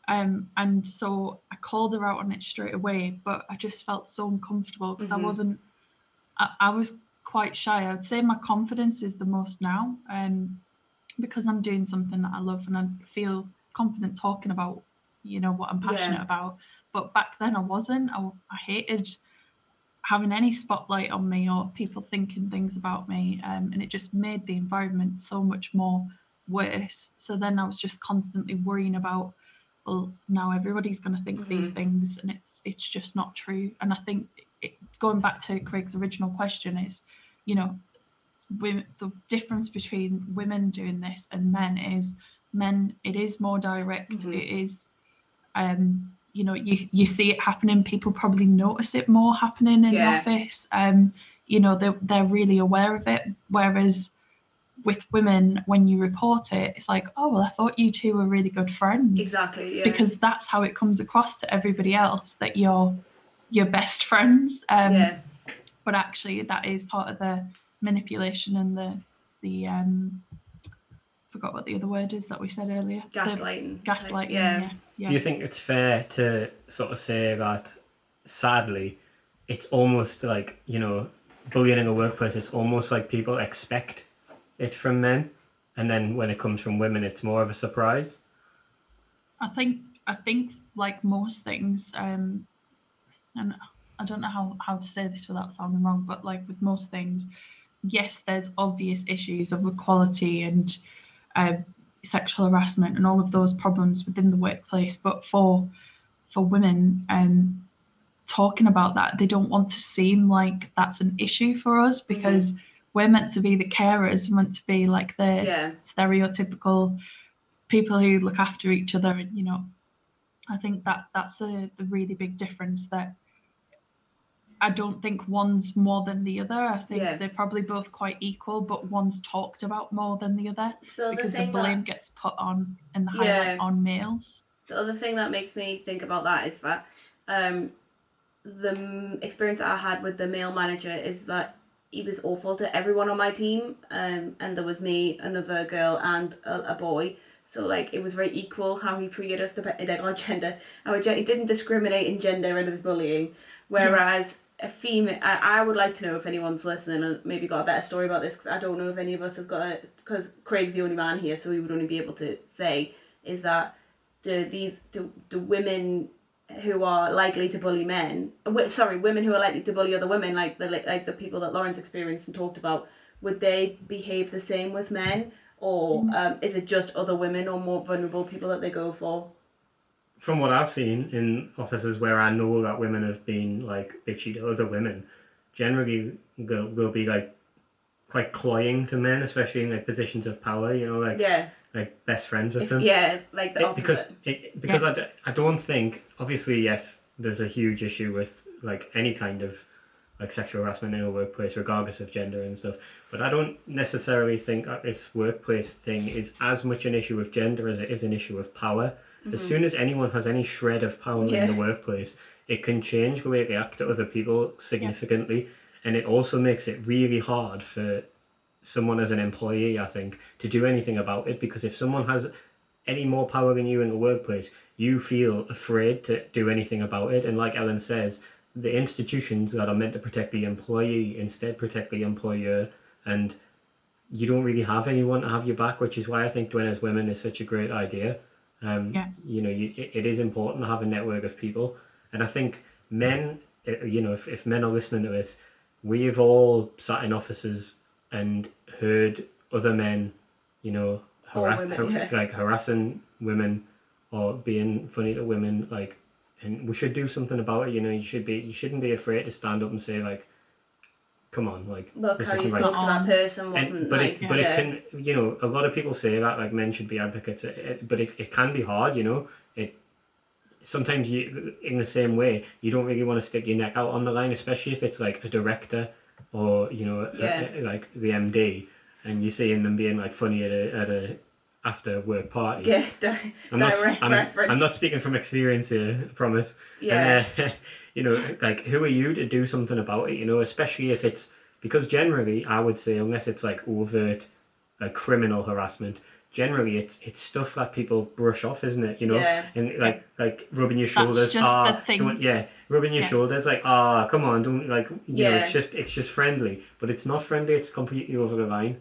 And so I called her out on it straight away, but I just felt so uncomfortable because I was quite shy. I'd say my confidence is the most now, because I'm doing something that I love and I feel confident talking about, what I'm passionate about. But back then I wasn't. I hated having any spotlight on me or people thinking things about me, and it just made the environment so much more worse. So then I was just constantly worrying about, well, now everybody's going to think these things, and it's just not true. And I think going back to Craig's original question is, the difference between women doing this and men is, it is more direct. It is you see it happening, people probably notice it more happening in the office. They're really aware of it, whereas with women, when you report it, it's like, oh well, I thought you two were really good friends. Exactly, yeah. Because that's how it comes across to everybody else, that you're best friends. But actually that is part of the manipulation and the forgot what the other word is that we said earlier. Gaslighting. Gaslighting, yeah. Do you think it's fair to sort of say that, sadly, it's almost like, bullying in a workplace, it's almost like people expect it from men, and then when it comes from women, it's more of a surprise? I think like most things, and I don't know how to say this without sounding wrong, but like with most things, yes, there's obvious issues of equality and sexual harassment and all of those problems within the workplace, but for women, talking about that, they don't want to seem like that's an issue for us, because we're meant to be the carers, we're meant to be like the stereotypical people who look after each other. And I think that's the really big difference, that I don't think one's more than the other. I think they're probably both quite equal, but one's talked about more than the other, because the blame gets put on and the highlight on males. The other thing that makes me think about that is that the experience that I had with the male manager is that he was awful to everyone on my team, and there was me, another girl, and a boy. So like it was very equal how he treated us depending on gender. He didn't discriminate in gender and his bullying, whereas a female, I would like to know if anyone's listening and maybe got a better story about this, because I don't know if any of us have got it, because Craig's the only man here, so he would only be able to say, is that do women who are likely to bully men, women who are likely to bully other women, like the people that Lawrence experienced and talked about, would they behave the same with men, or is it just other women or more vulnerable people that they go for? From what I've seen in offices where I know that women have been like bitchy to other women, generally will be like quite cloying to men, especially in like positions of power. Like best friends with them. Yeah, like the opposite. Because I don't think, obviously, yes, there's a huge issue with like any kind of like sexual harassment in a workplace, regardless of gender and stuff. But I don't necessarily think that this workplace thing is as much an issue of gender as it is an issue of power. As soon as anyone has any shred of power in the workplace, it can change the way they act to other people significantly. And it also makes it really hard for someone as an employee, I think, to do anything about it, because if someone has any more power than you in the workplace, you feel afraid to do anything about it. And like Ellen says, the institutions that are meant to protect the employee instead protect the employer, and you don't really have anyone to have your back, which is why I think Duenna's Women is such a great idea. It is important to have a network of people. And I think men, if men are listening to this, we've all sat in offices and heard other men, harassing women or being funny to women, like, and we should do something about it. You shouldn't be afraid to stand up and say, like, come on, like, look this how you isn't spoke right. to that person wasn't nice. It can, a lot of people say that, like, men should be advocates, but it can be hard, it sometimes you, in the same way, you don't really want to stick your neck out on the line, especially if it's like a director or like the MD, and you're seeing them being like funny at a after work party. Yeah, I'm not speaking from experience here, I promise. Yeah. And like, who are you to do something about it? Especially if it's, because generally I would say, unless it's like overt criminal harassment, generally it's stuff that people brush off, isn't it? Yeah. And like rubbing your shoulders. Rubbing your shoulders, like, come on, don't, like, it's just friendly, but it's not friendly. It's completely over the line.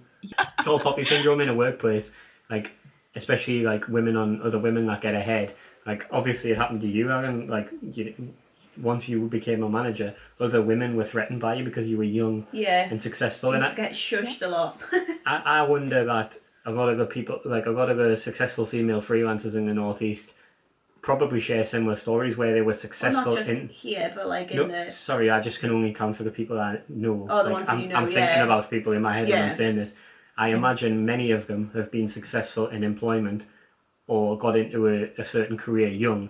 Tall poppy syndrome in a workplace, like, especially like women on other women that get ahead. Like, obviously it happened to you, Aaron. Like, once you became a manager, other women were threatened by you because you were young and successful. You used to get shushed a lot. I wonder that a lot of the people, like a lot of the successful female freelancers in the Northeast, probably share similar stories where they were successful. Well, not just here, but like in the... Sorry, I just can only count for the people I know. Oh, the ones that you know, I'm thinking about people in my head when I'm saying this. I imagine many of them have been successful in employment or got into a certain career young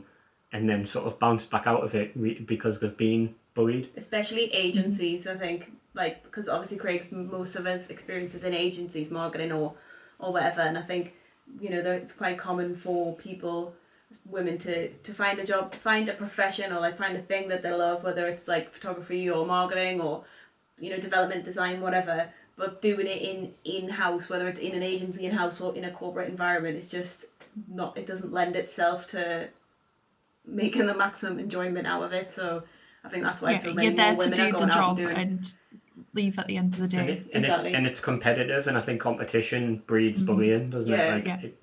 and then sort of bounced back out of it because they've been bullied. Especially agencies, I think, like, because obviously Craig, most of us experiences in agencies, marketing or whatever, and I think, it's quite common for people, women, to find a job, find a profession, or like find a thing that they love, whether it's like photography or marketing or development, design, whatever, but doing it in-house, whether it's in an agency in-house or in a corporate environment, it's just not, it doesn't lend itself to making the maximum enjoyment out of it. So I think that's why so many more women are going out and doing and leave at the end of the day. And it's competitive, and I think competition breeds bullying, doesn't it?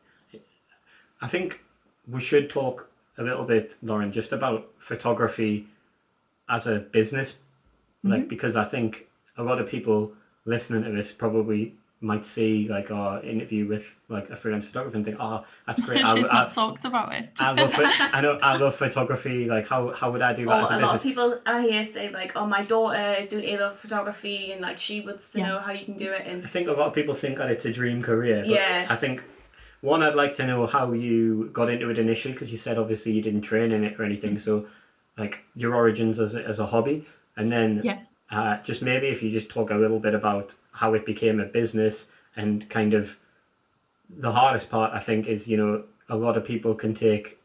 I think we should talk a little bit, Lauren, just about photography as a business, like, because I think a lot of people listening to this probably might see like our interview with like a freelance photographer and think, oh, that's great. She's not talked about it. I love photography. Like, how would I do that as a business? A lot of people I hear say like, oh, my daughter is doing either photography and like she wants to know how you can do it. And I think a lot of people think that it's a dream career. But I think, one, I'd like to know how you got into it initially, because you said obviously you didn't train in it or anything. So like your origins as a hobby, and then just maybe if you just talk a little bit about how it became a business, and kind of the hardest part, I think, is, a lot of people can take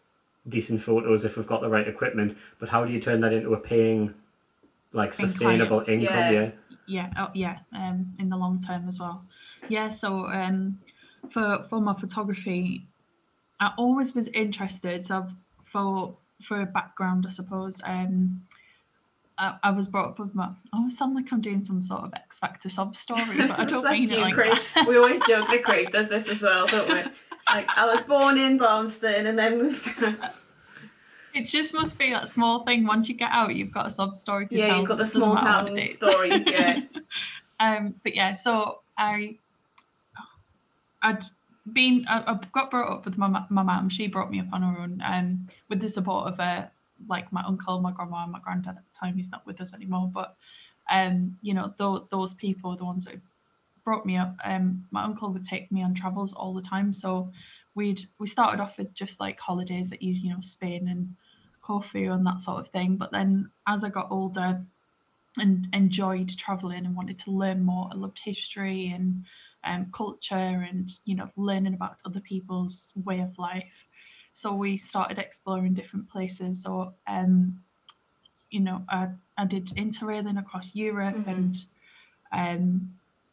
decent photos if we've got the right equipment, but how do you turn that into a paying, like, sustainable income? In the long term as well. So for my photography, I always was interested. So for a background, I suppose, I was brought up with I sound like I'm doing some sort of X Factor sob story, but I don't mean it like Craig. that. We always joke that Craig does this as well, don't we? Like, I was born in Barmston and then moved to... It just must be that small thing. Once you get out, you've got a sob story to tell. Yeah, you've got the small town story, But so I got brought up with my mum. She brought me up on her own, with the support of like my uncle, my grandma, and my granddad at the time. He's not with us anymore, but those people, the ones that brought me up, my uncle would take me on travels all the time. So we started off with just like holidays at Spain and Corfu and that sort of thing. But then as I got older and enjoyed traveling and wanted to learn more, I loved history and culture and learning about other people's way of life. So we started exploring different places. So I did interrailing across Europe, and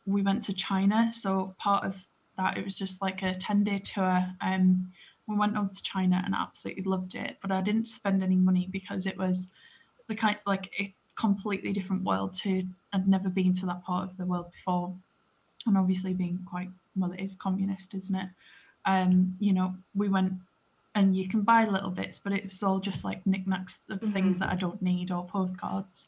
we went to China. So part of that, it was just like a 10-day tour. We went over to China and absolutely loved it, but I didn't spend any money because it was the kind like a completely different world I'd never been to that part of the world before, and obviously being quite, well, it is communist, isn't it? We went and you can buy little bits, but it was all just like knickknacks of things that I don't need, or postcards.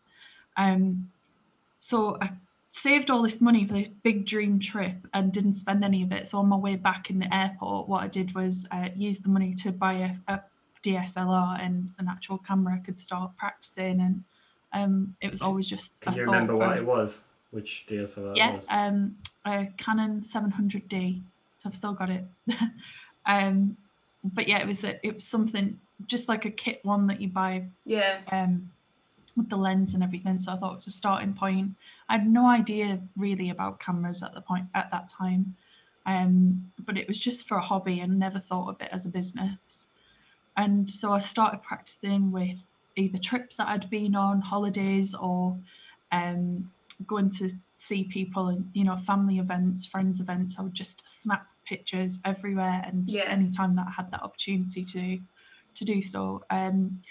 So I saved all this money for this big dream trip and didn't spend any of it. So on my way back in the airport, what I did was use the money to buy a DSLR and an actual camera I could start practicing. And it was always just. Can you remember what it was? Which DSLR it was? A Canon 700D. So I've still got it. But yeah, it was something just like a kit one that you buy. Yeah. With the lens and everything. So I thought it was a starting point. I had no idea really about cameras at that time. But it was just for a hobby and never thought of it as a business. And so I started practicing with either trips that I'd been on, holidays, or going to see people and, you know, family events, friends events. I would just snap pictures everywhere, and anytime that I had that opportunity to do so. And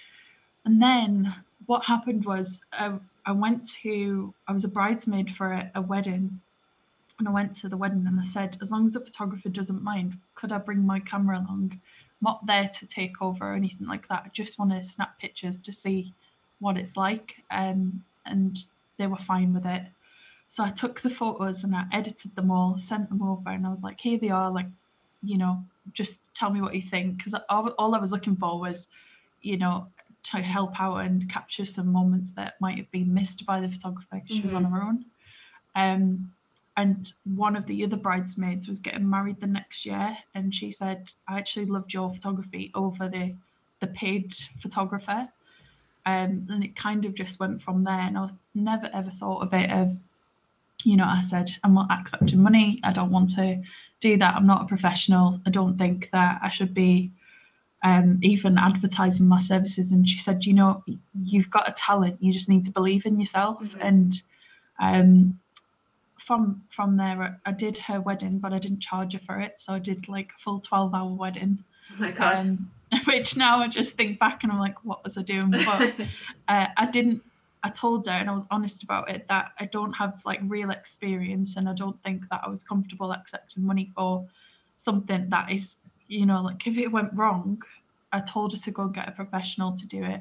then what happened was I was a bridesmaid for a wedding, and I went to the wedding and I said, as long as the photographer doesn't mind, could I bring my camera along? I'm not there to take over or anything like that. I just want to snap pictures to see what it's like. And they were fine with it. So I took the photos and I edited them all, sent them over, and I was like, here they are, like, you know, just tell me what you think. Because all I was looking for was, you know, to help out and capture some moments that might have been missed by the photographer because she was on her own. And one of the other bridesmaids was getting married the next year, and she said, I actually loved your photography over the paid photographer. And it kind of just went from there. And I never ever thought of it of, you know, I said, I'm not accepting money. I don't want to do that. I'm not a professional. I don't think that I should be even advertising my services. And she said, you know, you've got a talent. You just need to believe in yourself. And from there, I did her wedding, but I didn't charge her for it. So I did like a full 12-hour wedding. Oh my God. Which now I just think back and I'm like, what was I doing? But I told her, and I was honest about it, that I don't have like real experience, and I don't think that I was comfortable accepting money for something that is, you know, like if it went wrong, I told her to go and get a professional to do it.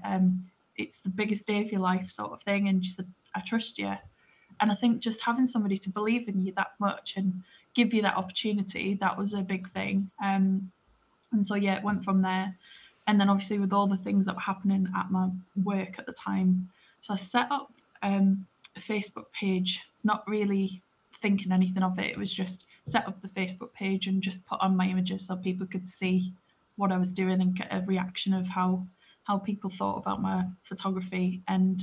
It's the biggest day of your life sort of thing. And she said, I trust you. And I think just having somebody to believe in you that much and give you that opportunity, that was a big thing. And so, yeah, it went from there. And then obviously with all the things that were happening at my work at the time, so I set up a Facebook page, not really thinking anything of it. It was just set up the Facebook page and just put on my images so people could see what I was doing and get a reaction of how people thought about my photography. And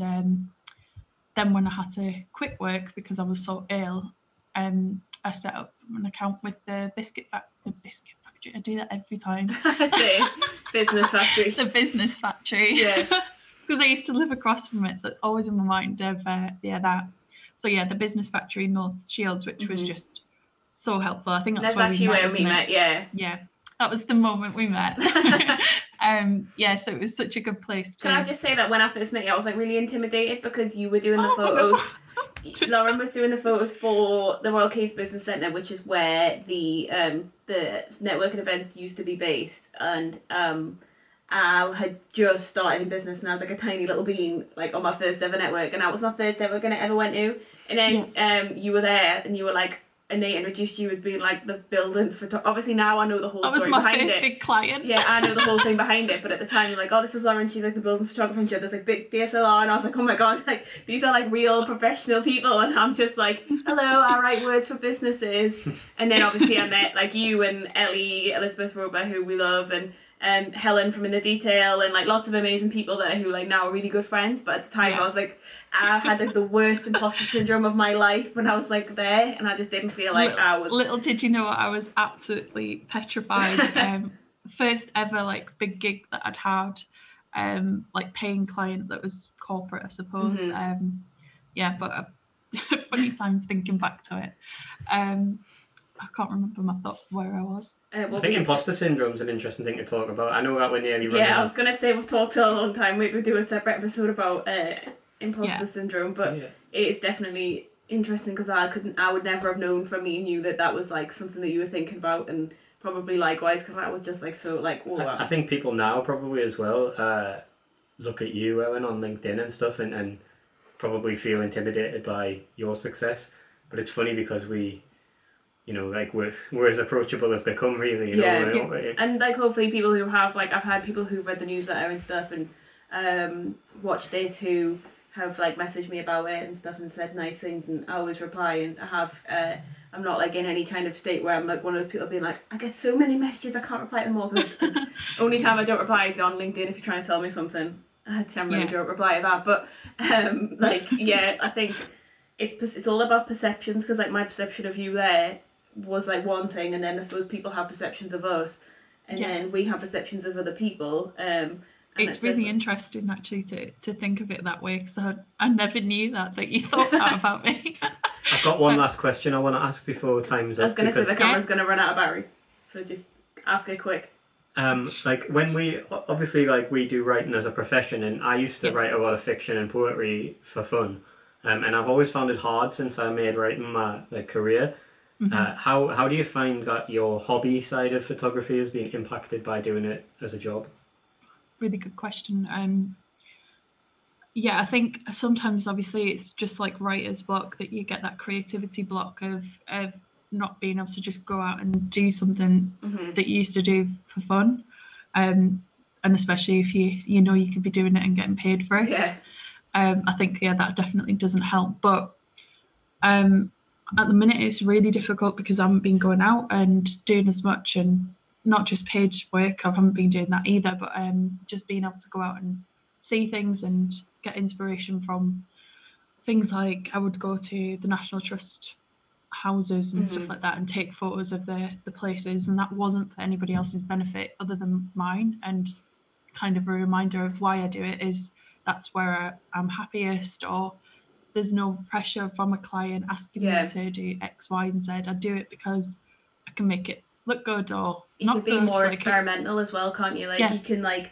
then when I had to quit work because I was so ill, I set up an account with the biscuit factory. I do that every time. I see. Business factory. The business factory. Yeah. Because I used to live across from it, so it's always in my mind of that. So yeah, the business factory in North Shields, which was just so helpful. I think that's actually where we met. Yeah. Yeah, that was the moment we met. Yeah, so it was such a good place to. Can I just say that when I first met you, I was like really intimidated because you were doing the photos. No. Lauren was doing the photos for the Royal Case Business Centre, which is where the networking events used to be based, and I had just started in business, and I was like a tiny little bean, like on my first ever network, and that was my first ever ever went to. And then you were there, and you were like, and they introduced you as being like the buildings for. Obviously now I know the whole story behind it. That was my first big client. Yeah, I know the whole thing behind it, but at the time you're like, oh, this is Lauren, she's like the buildings photographer, and she had this like big DSLR, and I was like, oh my god, like these are like real professional people, and I'm just like, hello, I write words for businesses. And then obviously I met like you and Ellie, Elizabeth Rober, who we love, and Helen from In the Detail, and like lots of amazing people there who like now are really good friends. But at the time I was like, I had like the worst imposter syndrome of my life when I was like there, and I just didn't feel like I was. Little did you know, I was absolutely petrified. First ever like big gig that I'd had, like paying client that was corporate, I suppose. Yeah, but funny times thinking back to it. I can't remember my thought where I was. I think imposter syndrome is an interesting thing to talk about. I know that we're nearly running. Yeah, I was going to say we've talked a long time. We would do a separate episode about imposter syndrome, but it is definitely interesting because I would never have known from me and you that was like something that you were thinking about, and probably likewise, because that was just like so like, oh, I think people now probably as well look at you, Ellen, on LinkedIn and stuff, and probably feel intimidated by your success. But it's funny because we, you know, like we're as approachable as they come, really. You know? And like hopefully people who have like, I've had people who've read the newsletter and stuff and watched this who have like messaged me about it and stuff and said nice things, and I always reply, and I have I'm not like in any kind of state where I'm like one of those people being like, I get so many messages I can't reply to them all. The only time I don't reply is on LinkedIn if you're trying to sell me something. I generally don't reply to that, but like I think it's all about perceptions, because like my perception of you there was like one thing, and then I suppose people have perceptions of us, and then we have perceptions of other people. It's really interesting actually to think of it that way, because I never knew that you thought that about me. I've got one last question I want to ask before time's up. I was going to say the camera's going to run out of battery, so just ask it quick. Like when we obviously like we do writing as a profession, and I used to write a lot of fiction and poetry for fun, and I've always found it hard since I made writing my career. How do you find that your hobby side of photography is being impacted by doing it as a job? Really good question. I think sometimes obviously it's just like writer's block, that you get that creativity block of not being able to just go out and do something that you used to do for fun, and especially if you know you could be doing it and getting paid for it. I think that definitely doesn't help, but at the minute it's really difficult because I haven't been going out and doing as much, and not just paid work, I haven't been doing that either, but just being able to go out and see things and get inspiration from things like I would go to the National Trust houses and stuff like that and take photos of the places, and that wasn't for anybody else's benefit other than mine, and kind of a reminder of why I do it is that's where I'm happiest, or there's no pressure from a client asking me to do X, Y and Z. I do it because I can make it look good, or you not can be good, more experimental as well, can't you? Like you can like,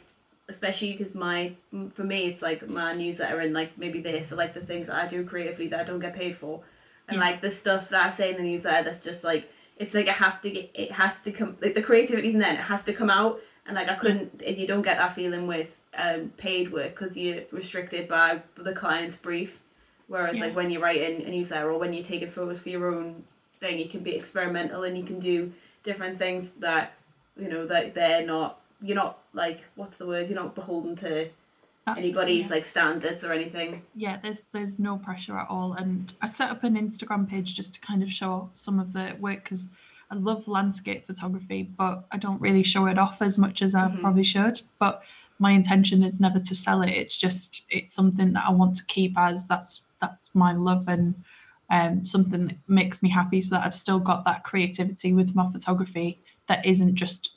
especially because for me it's like my newsletter and like maybe this, or like the things that I do creatively that I don't get paid for, and like the stuff that I say in the newsletter that's just like, it's like it has to come, like the creativity's in there and it has to come out, and like I couldn't, you don't get that feeling with paid work because you're restricted by the client's brief, whereas like when you're writing a newsletter or when you're taking photos for your own thing, you can be experimental and you can do different things that, you know, that you're not like, what's the word, you're not beholden to anybody's like standards or anything. There's no pressure at all, and I set up an Instagram page just to kind of show some of the work, because I love landscape photography, but I don't really show it off as much as I probably should. But my intention is never to sell it. It's something that I want to keep as that's my love, and something that makes me happy, so that I've still got that creativity with my photography that isn't just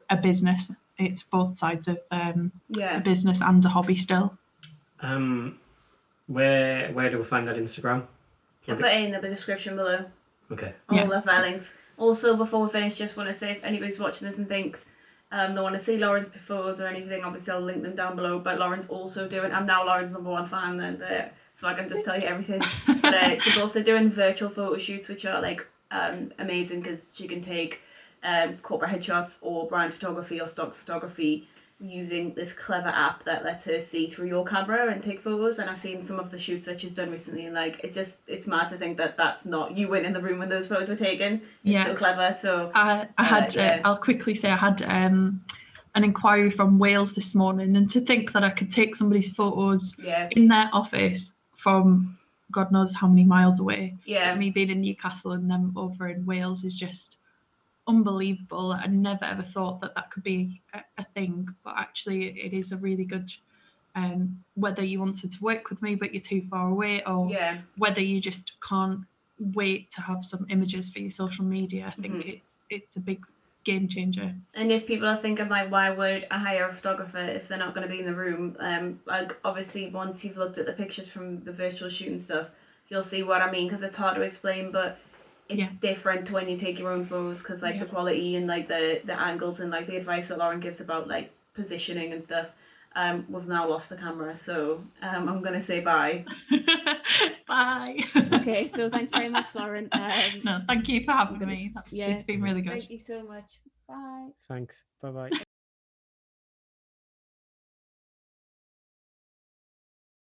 a business. It's both sides of a business and a hobby still. Where do we find that Instagram? I'll put it in the description below. Okay. All the links. Also, before we finish, just want to say if anybody's watching this and thinks they want to see Lauren's photos or anything, obviously I'll link them down below. But Lauren's also doing, I'm now Lauren's #1 fan, and so I can just tell you everything. But she's also doing virtual photo shoots, which are like amazing, because she can take corporate headshots or brand photography or stock photography using this clever app that lets her see through your camera and take photos. And I've seen some of the shoots that she's done recently, and like it's mad to think that that's not you weren't in the room when those photos were taken. It's so clever. So I'll quickly say I had an inquiry from Wales this morning, and to think that I could take somebody's photos in their office from God knows how many miles away. Me being in Newcastle and them over in Wales is just unbelievable. I never ever thought that could be a thing, but actually it is a really good, whether you wanted to work with me but you're too far away, or whether you just can't wait to have some images for your social media. I think it's a big game changer. And if people are thinking like, why would I hire a photographer if they're not going to be in the room, like obviously once you've looked at the pictures from the virtual shoot and stuff, you'll see what I mean, because it's hard to explain, but it's different when you take your own photos, because like the quality and like the angles and like the advice that Lauren gives about like positioning and stuff. We've now lost the camera, so I'm gonna say bye. Bye. Okay, so thanks very much, Lauren. No, thank you for having me. It's been really good. Thank you so much. Bye. Thanks. Bye bye.